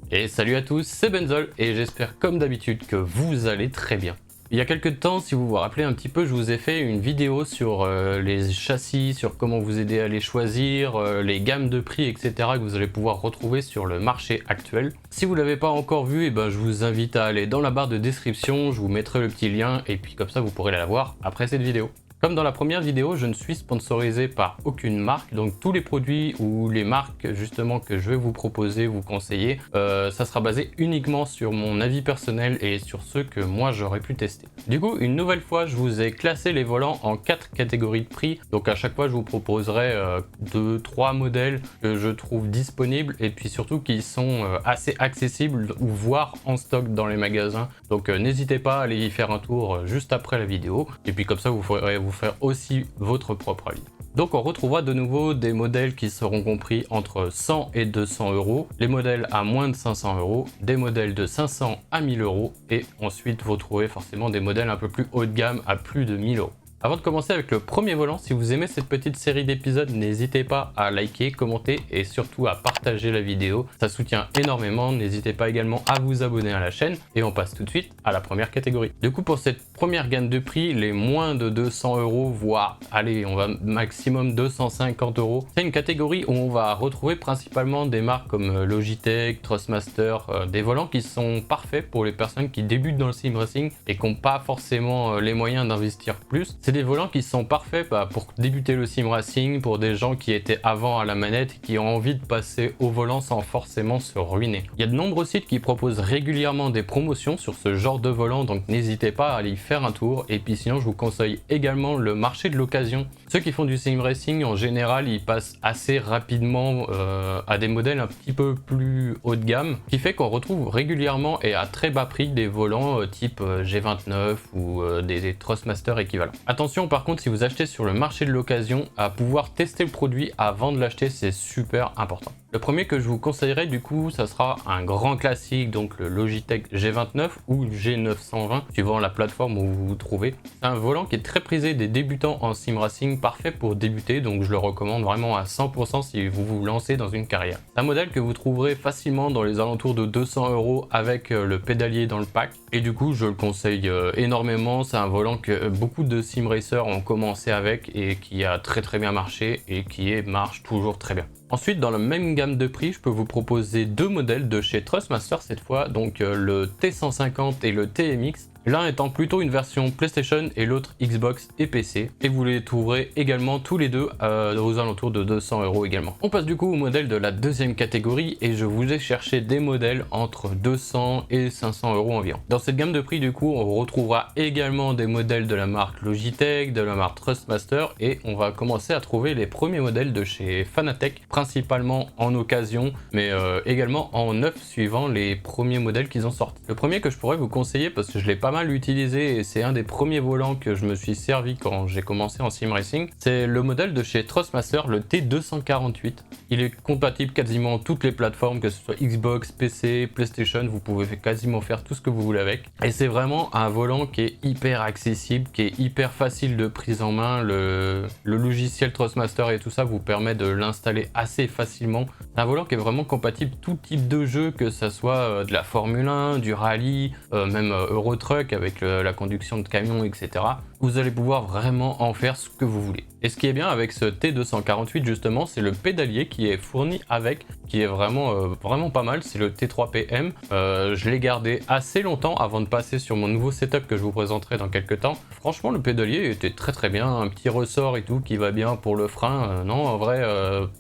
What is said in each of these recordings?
Et salut à tous, c'est Benzol et j'espère comme d'habitude que vous allez très bien. Il y a quelques temps, si vous vous rappelez un petit peu, je vous ai fait une vidéo sur les châssis, sur comment vous aider à les choisir, les gammes de prix, etc. que vous allez pouvoir retrouver sur le marché actuel. Si vous ne l'avez pas encore vu, je vous invite à aller dans la barre de description, je vous mettrai le petit lien et puis comme ça vous pourrez la voir après cette vidéo. Comme dans la première vidéo, je ne suis sponsorisé par aucune marque, donc tous les produits ou les marques justement que je vais vous proposer, vous conseiller, ça sera basé uniquement sur mon avis personnel et sur ceux que moi j'aurais pu tester. Du coup, une nouvelle fois, je vous ai classé les volants en 4 catégories de prix, donc à chaque fois je vous proposerai 2-3 modèles que je trouve disponibles et puis surtout qui sont assez accessibles ou voire en stock dans les magasins. Donc n'hésitez pas à aller y faire un tour juste après la vidéo et puis comme ça vous pourrez vous faire aussi votre propre avis. Donc on retrouvera de nouveau des modèles qui seront compris entre 100 et 200 euros, les modèles à moins de 500 euros, des modèles de 500 à 1000 euros et ensuite vous trouvez forcément des modèles un peu plus haut de gamme à plus de 1000 euros. Avant de commencer avec le premier volant, si vous aimez cette petite série d'épisodes, n'hésitez pas à liker, commenter et surtout à partager la vidéo. Ça soutient énormément, n'hésitez pas également à vous abonner à la chaîne et on passe tout de suite à la première catégorie. Du coup pour cette première gamme de prix, les moins de 200 euros, voire allez on va maximum 250 euros, c'est une catégorie où on va retrouver principalement des marques comme Logitech, Trustmaster, des volants qui sont parfaits pour les personnes qui débutent dans le sim racing et qui n'ont pas forcément les moyens d'investir plus. C'est des volants qui sont parfaits pour débuter le sim racing, pour des gens qui étaient avant à la manette et qui ont envie de passer au volant sans forcément se ruiner. Il y a de nombreux sites qui proposent régulièrement des promotions sur ce genre de volant, donc n'hésitez pas à aller y faire un tour. Et puis sinon je vous conseille également le marché de l'occasion. Ceux qui font du sim racing en général ils passent assez rapidement à des modèles un petit peu plus haut de gamme, qui fait qu'on retrouve régulièrement et à très bas prix des volants type G29 ou des Trustmaster équivalents. Attention par contre si vous achetez sur le marché de l'occasion, à pouvoir tester le produit avant de l'acheter, c'est super important. Le premier que je vous conseillerais du coup, ça sera un grand classique, donc le Logitech G29 ou G920, suivant la plateforme où vous vous trouvez. C'est un volant qui est très prisé des débutants en sim racing, parfait pour débuter, donc je le recommande vraiment à 100% si vous vous lancez dans une carrière. C'est un modèle que vous trouverez facilement dans les alentours de 200 euros avec le pédalier dans le pack, et du coup je le conseille énormément. C'est un volant que beaucoup de sim racers ont commencé avec et qui a très bien marché et qui marche toujours très bien. Ensuite, dans la même gamme de prix, je peux vous proposer deux modèles de chez Trustmaster cette fois, donc le T150 et le TMX. L'un étant plutôt une version PlayStation et l'autre Xbox et PC. Et vous les trouverez également tous les deux aux alentours de 200 euros également. On passe du coup au modèle de la deuxième catégorie et je vous ai cherché des modèles entre 200 et 500 euros environ. Dans cette gamme de prix du coup, on retrouvera également des modèles de la marque Logitech, de la marque Trustmaster et on va commencer à trouver les premiers modèles de chez Fanatec, principalement en occasion, mais également en neuf suivant les premiers modèles qu'ils ont sortis. Le premier que je pourrais vous conseiller parce que je l'ai pas mal utilisé et c'est un des premiers volants que je me suis servi quand j'ai commencé en sim racing, c'est le modèle de chez Trustmaster, le T248. Il est compatible quasiment toutes les plateformes, que ce soit Xbox, PC, PlayStation, vous pouvez quasiment faire tout ce que vous voulez avec. Et c'est vraiment un volant qui est hyper accessible, qui est hyper facile de prise en main. Le logiciel Trustmaster et tout ça vous permet de l'installer assez facilement. C'est un volant qui est vraiment compatible tout type de jeu, que ça soit de la Formule 1, du rallye, même Euro Truck avec la conduction de camions, etc. Vous allez pouvoir vraiment en faire ce que vous voulez. Et ce qui est bien avec ce T248 justement, c'est le pédalier qui est fourni avec, qui est vraiment pas mal, c'est le T3PM. Je l'ai gardé assez longtemps avant de passer sur mon nouveau setup que je vous présenterai dans quelques temps. Franchement le pédalier était très bien, un petit ressort et tout qui va bien pour le frein. Non en vrai,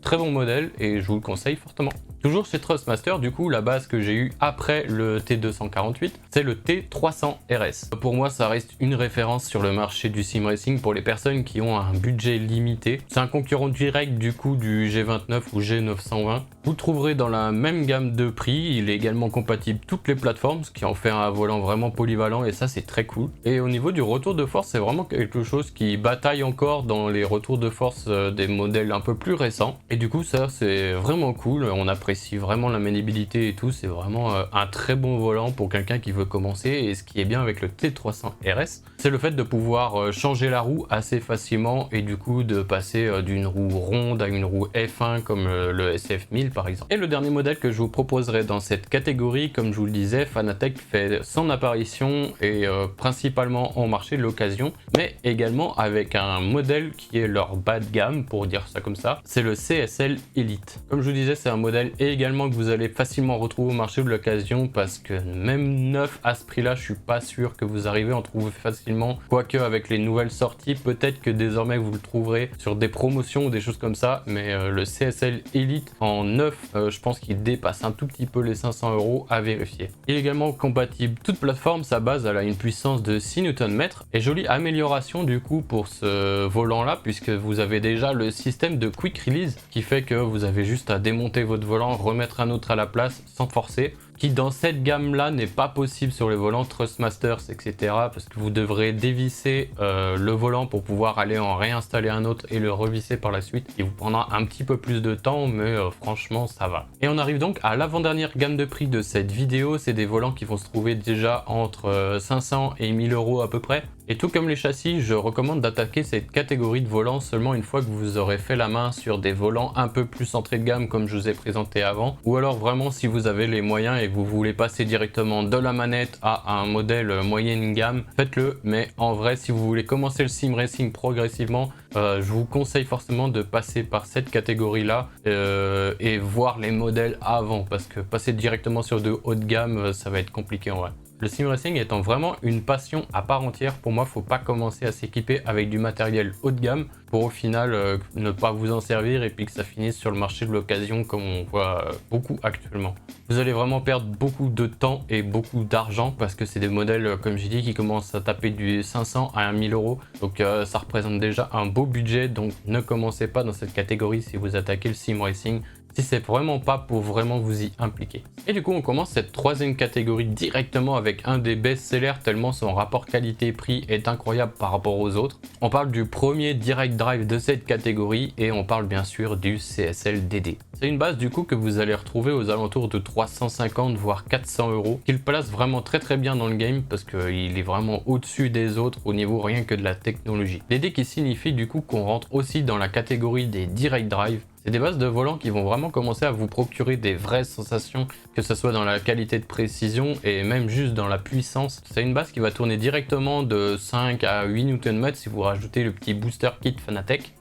très bon modèle et je vous le conseille fortement. Toujours chez Trustmaster, du coup, la base que j'ai eue après le T248, c'est le T300 RS. Pour moi, ça reste une référence sur le marché du sim racing pour les personnes qui ont un budget limité. C'est un concurrent direct du coup du G29 ou G920. Vous le trouverez dans la même gamme de prix. Il est également compatible toutes les plateformes, ce qui en fait un volant vraiment polyvalent et ça, c'est très cool. Et au niveau du retour de force, c'est vraiment quelque chose qui bataille encore dans les retours de force des modèles un peu plus récents. Et du coup, ça, c'est vraiment cool. On apprécie vraiment la maniabilité et tout, c'est vraiment un très bon volant pour quelqu'un qui veut commencer. Et ce qui est bien avec le T300 RS, c'est le fait de pouvoir changer la roue assez facilement et du du coup de passer d'une roue ronde à une roue F1 comme le SF 1000 par exemple. Et le dernier modèle que je vous proposerai dans cette catégorie, comme je vous le disais, Fanatec fait son apparition et principalement en marché de l'occasion, mais également avec un modèle qui est leur bas de gamme, pour dire ça comme ça, c'est le CSL Elite. Comme je vous disais, c'est un modèle également que vous allez facilement retrouver au marché de l'occasion, parce que même neuf à ce prix là, je suis pas sûr que vous arrivez à en trouver facilement, quoique avec les nouvelles sorties, peut-être que désormais vous le trouverez sur des promotions ou des choses comme ça, mais le CSL Elite en neuf, je pense qu'il dépasse un tout petit peu les 500 € à vérifier. Il est également compatible toute plateforme, sa base elle a une puissance de 6 Nm et jolie amélioration du coup pour ce volant là, puisque vous avez déjà le système de quick release qui fait que vous avez juste à démonter votre volant, remettre un autre à la place sans forcer, qui dans cette gamme là n'est pas possible sur les volants Thrustmasters etc, parce que vous devrez dévisser le volant pour pouvoir aller en réinstaller un autre et le revisser par la suite. Il vous prendra un petit peu plus de temps, mais franchement ça va. Et on arrive donc à l'avant-dernière gamme de prix de cette vidéo. C'est des volants qui vont se trouver déjà entre 500 et 1000 € à peu près. Et tout comme les châssis, je recommande d'attaquer cette catégorie de volants seulement une fois que vous aurez fait la main sur des volants un peu plus entrée de gamme comme je vous ai présenté avant, ou alors vraiment si vous avez les moyens et que vous voulez passer directement de la manette à un modèle moyenne gamme, faites-le. Mais en vrai, si vous voulez commencer le sim racing progressivement, je vous conseille forcément de passer par cette catégorie là et voir les modèles avant, parce que passer directement sur de haut de gamme, ça va être compliqué en vrai. Le sim racing étant vraiment une passion à part entière, pour moi, faut pas commencer à s'équiper avec du matériel haut de gamme pour au final ne pas vous en servir et puis que ça finisse sur le marché de l'occasion comme on voit beaucoup actuellement. Vous allez vraiment perdre beaucoup de temps et beaucoup d'argent, parce que c'est des modèles, comme j'ai dit, qui commencent à taper du 500 à 1000 €. Donc ça représente déjà un beau budget, donc ne commencez pas dans cette catégorie si vous attaquez le sim racing, si c'est vraiment pas pour vraiment vous y impliquer. Et du coup on commence cette troisième catégorie directement avec un des best-sellers, tellement son rapport qualité-prix est incroyable par rapport aux autres. On parle du premier direct drive de cette catégorie et on parle bien sûr du CSL DD. C'est une base du coup que vous allez retrouver aux alentours de 350 voire 400 €, qu'il place vraiment très bien dans le game, parce qu'il est vraiment au-dessus des autres au niveau rien que de la technologie. DD qui signifie du coup qu'on rentre aussi dans la catégorie des direct drive. C'est des bases de volants qui vont vraiment commencer à vous procurer des vraies sensations, que ce soit dans la qualité de précision et même juste dans la puissance. C'est une base qui va tourner directement de 5 à 8 Nm si vous rajoutez le petit booster kit Fanatec.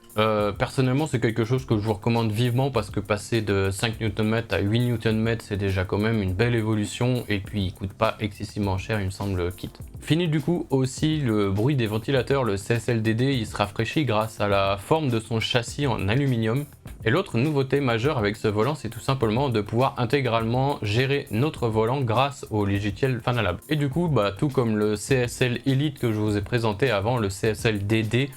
Personnellement c'est quelque chose que je vous recommande vivement, parce que passer de 5 Nm à 8 Nm c'est déjà quand même une belle évolution, et puis il coûte pas excessivement cher il me semble le kit. Fini du coup aussi le bruit des ventilateurs, le CSL-DD il se rafraîchit grâce à la forme de son châssis en aluminium. Et l'autre nouveauté majeure avec ce volant, c'est tout simplement de pouvoir intégralement gérer notre volant grâce au logiciel Fanalab. Et du coup, tout comme le CSL Elite que je vous ai présenté avant, le CSL DD,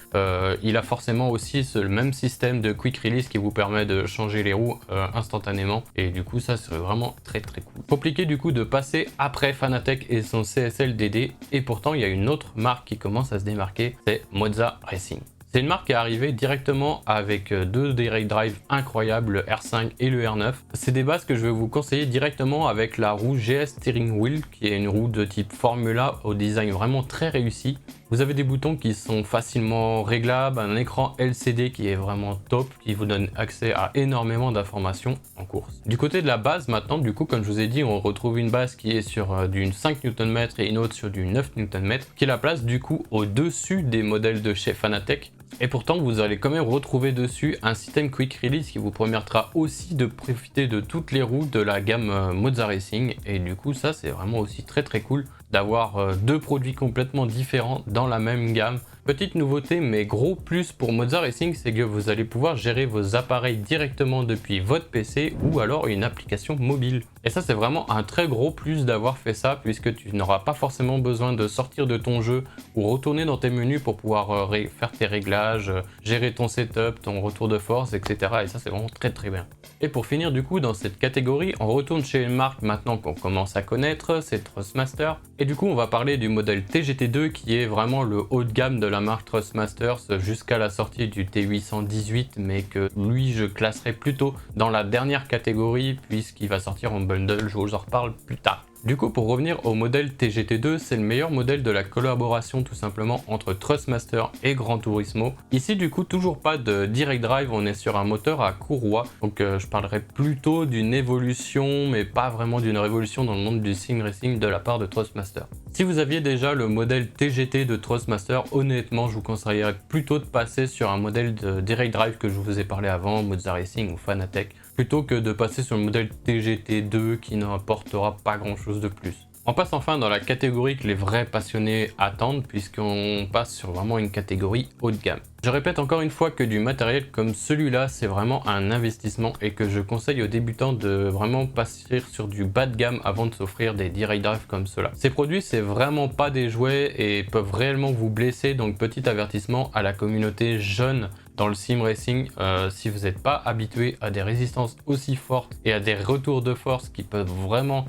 il a forcément aussi le même système de quick release qui vous permet de changer les roues instantanément. Et du coup, ça c'est vraiment très cool. Compliqué du coup de passer après Fanatec et son CSL DD. Et pourtant, il y a une autre marque qui commence à se démarquer, c'est Mozza Racing. C'est une marque qui est arrivée directement avec deux direct drive incroyables, le R5 et le R9. C'est des bases que je vais vous conseiller directement avec la roue GS Steering Wheel, qui est une roue de type Formula au design vraiment très réussi. Vous avez des boutons qui sont facilement réglables, un écran LCD qui est vraiment top, qui vous donne accès à énormément d'informations en course. Du côté de la base maintenant, du coup, comme je vous ai dit, on retrouve une base qui est sur du 5 Nm et une autre sur du 9 Nm, qui la place du coup au-dessus des modèles de chez Fanatec. Et pourtant, vous allez quand même retrouver dessus un système Quick Release qui vous permettra aussi de profiter de toutes les roues de la gamme Mozza Racing. Et du coup, ça, c'est vraiment aussi très cool d'avoir deux produits complètement différents dans la même gamme. Petite nouveauté, mais gros plus pour Mozza Racing, c'est que vous allez pouvoir gérer vos appareils directement depuis votre PC ou alors une application mobile. Et ça, c'est vraiment un très gros plus d'avoir fait ça, puisque tu n'auras pas forcément besoin de sortir de ton jeu ou retourner dans tes menus pour pouvoir faire tes réglages, gérer ton setup, ton retour de force, etc. Et ça, c'est vraiment très bien. Et pour finir du coup dans cette catégorie, on retourne chez une marque maintenant qu'on commence à connaître, c'est Thrustmaster. Et du coup on va parler du modèle TGT2 qui est vraiment le haut de gamme de la marque Thrustmaster jusqu'à la sortie du T818, mais que lui je classerai plutôt dans la dernière catégorie puisqu'il va sortir en bundle, je vous en reparle plus tard. Du coup, pour revenir au modèle TGT2, c'est le meilleur modèle de la collaboration tout simplement entre Thrustmaster et Gran Turismo. Ici, du coup, toujours pas de direct drive, on est sur un moteur à courroie. Donc je parlerai plutôt d'une évolution, mais pas vraiment d'une révolution dans le monde du sim racing de la part de Thrustmaster. Si vous aviez déjà le modèle TGT de Thrustmaster, honnêtement, je vous conseillerais plutôt de passer sur un modèle de direct drive que je vous ai parlé avant, Monza Racing ou Fanatec, plutôt que de passer sur le modèle TGT2 qui n'apportera pas grand chose de plus. On passe enfin dans la catégorie que les vrais passionnés attendent, puisqu'on passe sur vraiment une catégorie haut de gamme. Je répète encore une fois que du matériel comme celui-là, c'est vraiment un investissement et que je conseille aux débutants de vraiment passer sur du bas de gamme avant de s'offrir des direct drive comme cela. Ces produits, c'est vraiment pas des jouets et peuvent réellement vous blesser, donc petit avertissement à la communauté jeune dans le sim racing, si vous n'êtes pas habitué à des résistances aussi fortes et à des retours de force qui peuvent vraiment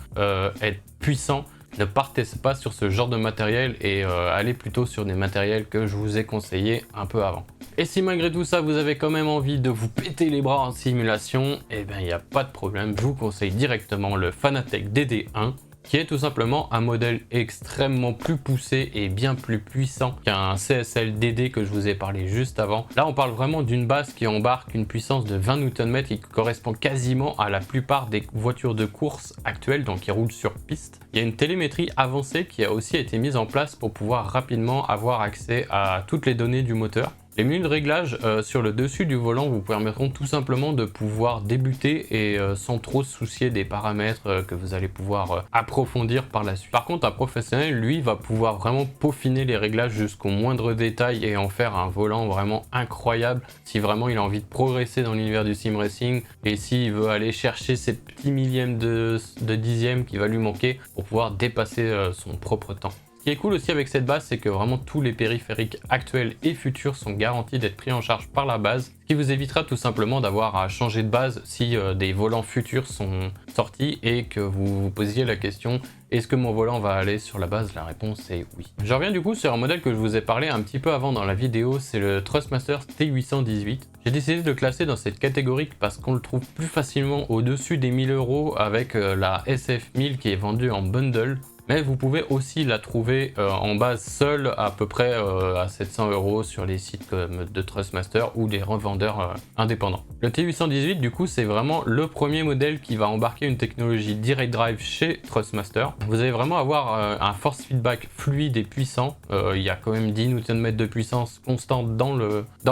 être puissants, ne partez pas sur ce genre de matériel et allez plutôt sur des matériels que je vous ai conseillés un peu avant. Et si malgré tout ça vous avez quand même envie de vous péter les bras en simulation, eh bien il n'y a pas de problème, je vous conseille directement le Fanatec DD1, qui est tout simplement un modèle extrêmement plus poussé et bien plus puissant qu'un CSL DD que je vous ai parlé juste avant. Là on parle vraiment d'une base qui embarque une puissance de 20 Nm et qui correspond quasiment à la plupart des voitures de course actuelles, donc qui roulent sur piste. Il y a une télémétrie avancée qui a aussi été mise en place pour pouvoir rapidement avoir accès à toutes les données du moteur. Les menus de réglage sur le dessus du volant vous permettront tout simplement de pouvoir débuter et sans trop se soucier des paramètres que vous allez pouvoir approfondir par la suite. Par contre, un professionnel, lui, va pouvoir vraiment peaufiner les réglages jusqu'au moindre détail et en faire un volant vraiment incroyable si vraiment il a envie de progresser dans l'univers du sim racing et s'il veut aller chercher ces petits millièmes de dixième qui va lui manquer pour pouvoir dépasser son propre temps. Ce qui est cool aussi avec cette base, c'est que vraiment tous les périphériques actuels et futurs sont garantis d'être pris en charge par la base, ce qui vous évitera tout simplement d'avoir à changer de base si des volants futurs sont sortis et que vous vous posiez la question: est-ce que mon volant va aller sur la base? La réponse est oui. Je reviens du coup sur un modèle que je vous ai parlé un petit peu avant dans la vidéo, c'est le Thrustmaster T818. J'ai décidé de le classer dans cette catégorie parce qu'on le trouve plus facilement au-dessus des 1000 € avec la SF1000 qui est vendue en bundle. Mais vous pouvez aussi la trouver en base seule à peu près à 700 € sur les sites comme de Thrustmaster ou des revendeurs indépendants. Le T818 du coup c'est vraiment le premier modèle qui va embarquer une technologie direct drive chez Thrustmaster. Vous allez vraiment avoir un force feedback fluide et puissant. Il y a quand même 10 Nm de puissance constante dans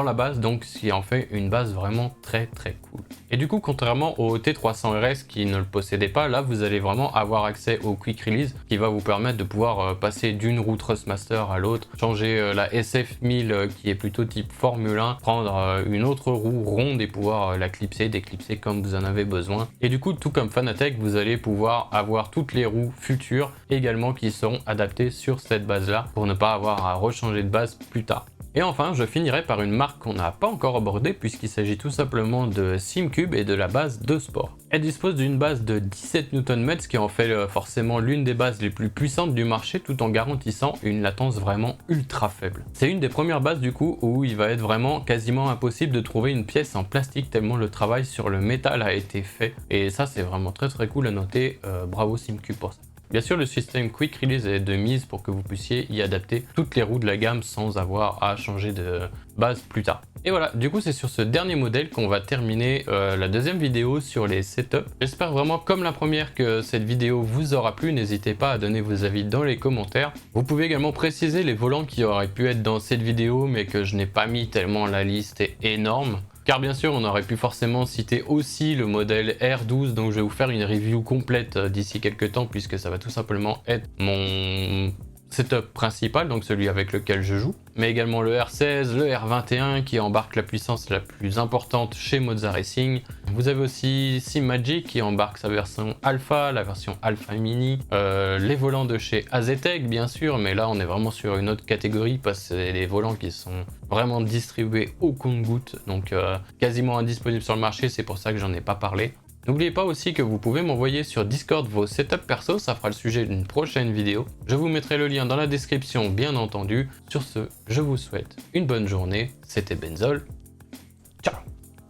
la base, donc ce qui en fait une base vraiment très cool. Et du coup, contrairement au T300 RS qui ne le possédait pas, là vous allez vraiment avoir accès au Quick Release qui va vous permettre de pouvoir passer d'une roue Thrustmaster à l'autre, changer la SF1000 qui est plutôt type Formule 1, prendre une autre roue ronde et pouvoir la clipser, déclipser comme vous en avez besoin. Et du coup, tout comme Fanatec, vous allez pouvoir avoir toutes les roues futures également qui seront adaptées sur cette base là pour ne pas avoir à rechanger de base plus tard. Et enfin, je finirai par une marque qu'on n'a pas encore abordée puisqu'il s'agit tout simplement de SimCube et de la base de sport. Elle dispose d'une base de 17 Nm, ce qui en fait forcément l'une des bases les plus puissantes du marché tout en garantissant une latence vraiment ultra faible. C'est une des premières bases du coup où il va être vraiment quasiment impossible de trouver une pièce en plastique tellement le travail sur le métal a été fait. Et ça c'est vraiment très cool à noter, bravo SimCube pour ça. Bien sûr, le système Quick Release est de mise pour que vous puissiez y adapter toutes les roues de la gamme sans avoir à changer de base plus tard. Et voilà, du coup c'est sur ce dernier modèle qu'on va terminer la deuxième vidéo sur les setups. J'espère vraiment comme la première que cette vidéo vous aura plu, n'hésitez pas à donner vos avis dans les commentaires. Vous pouvez également préciser les volants qui auraient pu être dans cette vidéo mais que je n'ai pas mis tellement la liste est énorme. Car bien sûr, on aurait pu forcément citer aussi le modèle R12, donc je vais vous faire une review complète d'ici quelques temps, puisque ça va tout simplement être mon setup principal, donc celui avec lequel je joue, mais également le R16, le R21 qui embarque la puissance la plus importante chez Monza Racing. Vous avez aussi SimMagic qui embarque sa version Alpha, la version Alpha Mini, les volants de chez AZTEC bien sûr, mais là on est vraiment sur une autre catégorie parce que c'est des volants qui sont vraiment distribués au compte-gouttes, donc quasiment indisponibles sur le marché, c'est pour ça que j'en ai pas parlé. N'oubliez pas aussi que vous pouvez m'envoyer sur Discord vos setups perso, ça fera le sujet d'une prochaine vidéo. Je vous mettrai le lien dans la description bien entendu. Sur ce, je vous souhaite une bonne journée, c'était Benzol.